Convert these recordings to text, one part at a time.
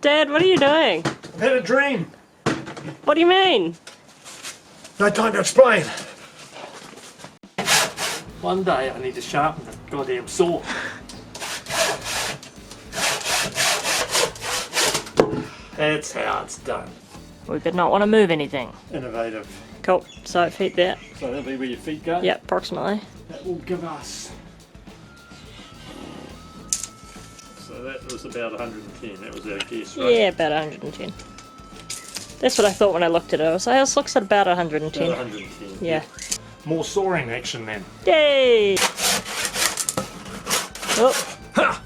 Dad, what are you doing? I've had a dream. What do you mean? No time to explain. One day I need to sharpen the goddamn saw. That's how it's done. We could not want to move anything. Innovative. Cool. So feet there. So that'll be where your feet go? Yep, approximately. That will give us... So that was about 110. That was our guess, right? Yeah, about 110. That's what I thought when I looked at it. I was like, this looks at about 110. About 110. Yeah. More sawing action then. Yay! Oh. Ha!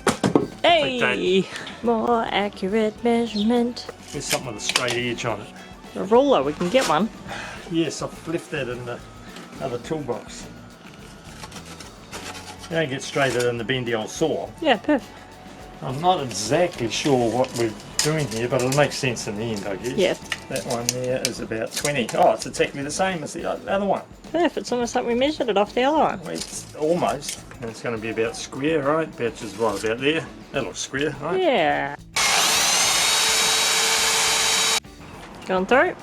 Hey! More accurate measurement. There's something with a straight edge on it. A ruler, we can get one. Yes, I've left that in the other toolbox. You don't get straighter than the bendy old saw. Yeah, perfect. I'm not exactly sure what we're doing here, but it'll make sense in the end, I guess. Yeah. That one there is about 20. Oh, it's exactly the same as the other one. Perfect, it's almost like we measured it off the other one. Well, it's almost. And it's going to be about square, right? About just what, about there? That looks square, right? Yeah. Going through?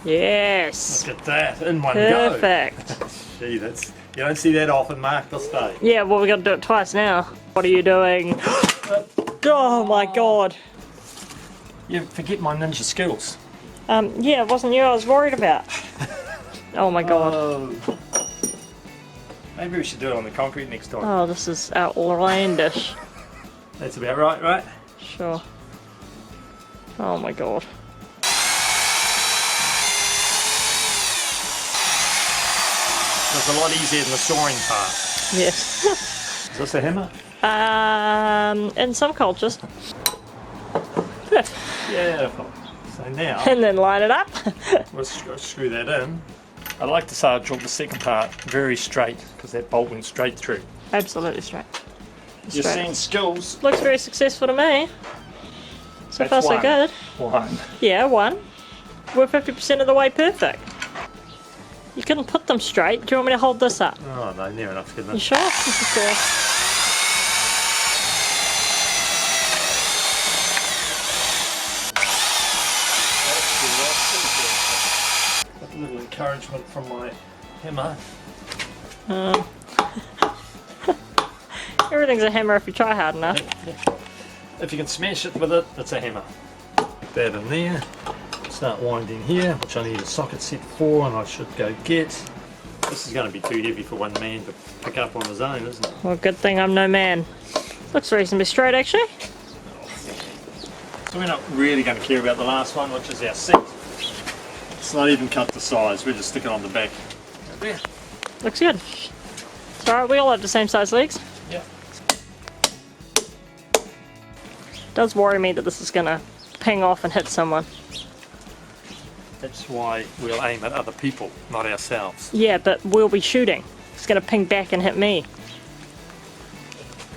Yes. Look at that, in one Perfect. go. Gee, that's, you don't see that often, Mark, this day. Yeah, well, we got to do it twice now. What are you doing? Oh my god. You forget my ninja skills. Yeah, it wasn't you I was worried about. Oh my god. Oh. Maybe we should do it on the concrete next time. Oh, this is outlandish. That's about right, right? Sure. Oh my god. It's a lot easier than the sawing part. Yes. Is this a hammer? In some cultures. Yeah. So now, And then line it up. we'll screw that in. I like to say I drilled the second part very straight, because that bolt went straight through. Absolutely straight. You're Straight. seeing skills. Looks very successful to me. So far That's so one. good. One. Yeah, one. We're 50% of the way perfect. You couldn't put them straight. Do you want me to hold this up? Oh no, near enough, good You enough. sure? Sure. A little encouragement from my hammer. Everything's a hammer if you try hard enough. If you can smash it with it, it's a hammer. Put that in there. Start winding here, which I need a socket set for, and I should go get. This is going to be too heavy for one man to pick up on his own, isn't it? Well, good thing I'm no man. Looks reasonably straight, actually. So we're not really going to care about the last one, which is our seat. It's not even cut to size, we're just sticking on the back. There. Looks good. It's alright, we all have the same size legs. Yeah. Does worry me that this is going to ping off and hit someone. That's why we'll aim at other people, not ourselves. Yeah, but we'll be shooting. It's going to ping back and hit me.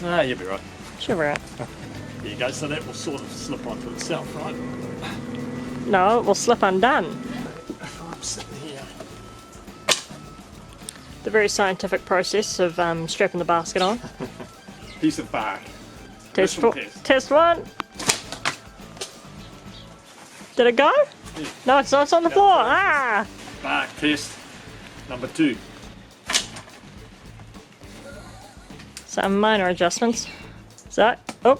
Ah, you'll be right. Sure, right. There you go, so that will sort of slip onto itself, right? No, it will slip undone. I'm sitting here. The very scientific process of strapping the basket on. Piece of bark. Test, Initial test one. Did it go? Yeah. No, it's not. It's on the floor. Ah! Bark test number 2. Some minor adjustments. So, oh,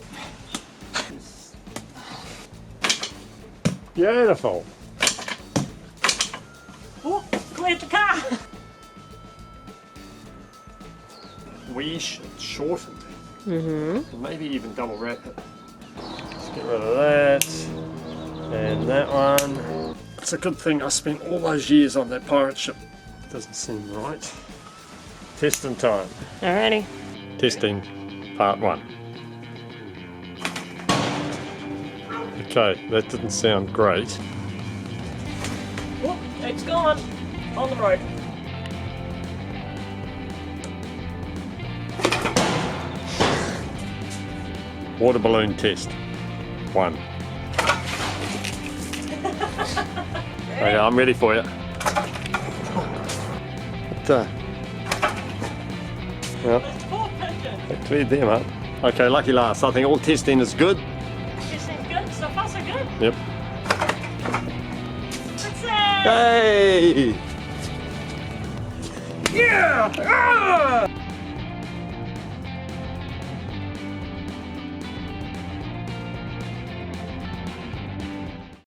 Beautiful. oh, cleared the car. We should shorten it. Maybe even double wrap it. Let's get rid of that. And that one. It's a good thing I spent all those years on that pirate ship. Doesn't seem right. Testing time. Alrighty. Testing part 1. Okay, that didn't sound great. Whoop, it's gone. On the road. Water balloon test 1. Okay, I'm ready for you. Well, It's poor pigeon. I cleared them up. Okay, lucky last. I think all testing is good. Testing good. So far, so good. Yep. Success! Hey! Yeah! Ah!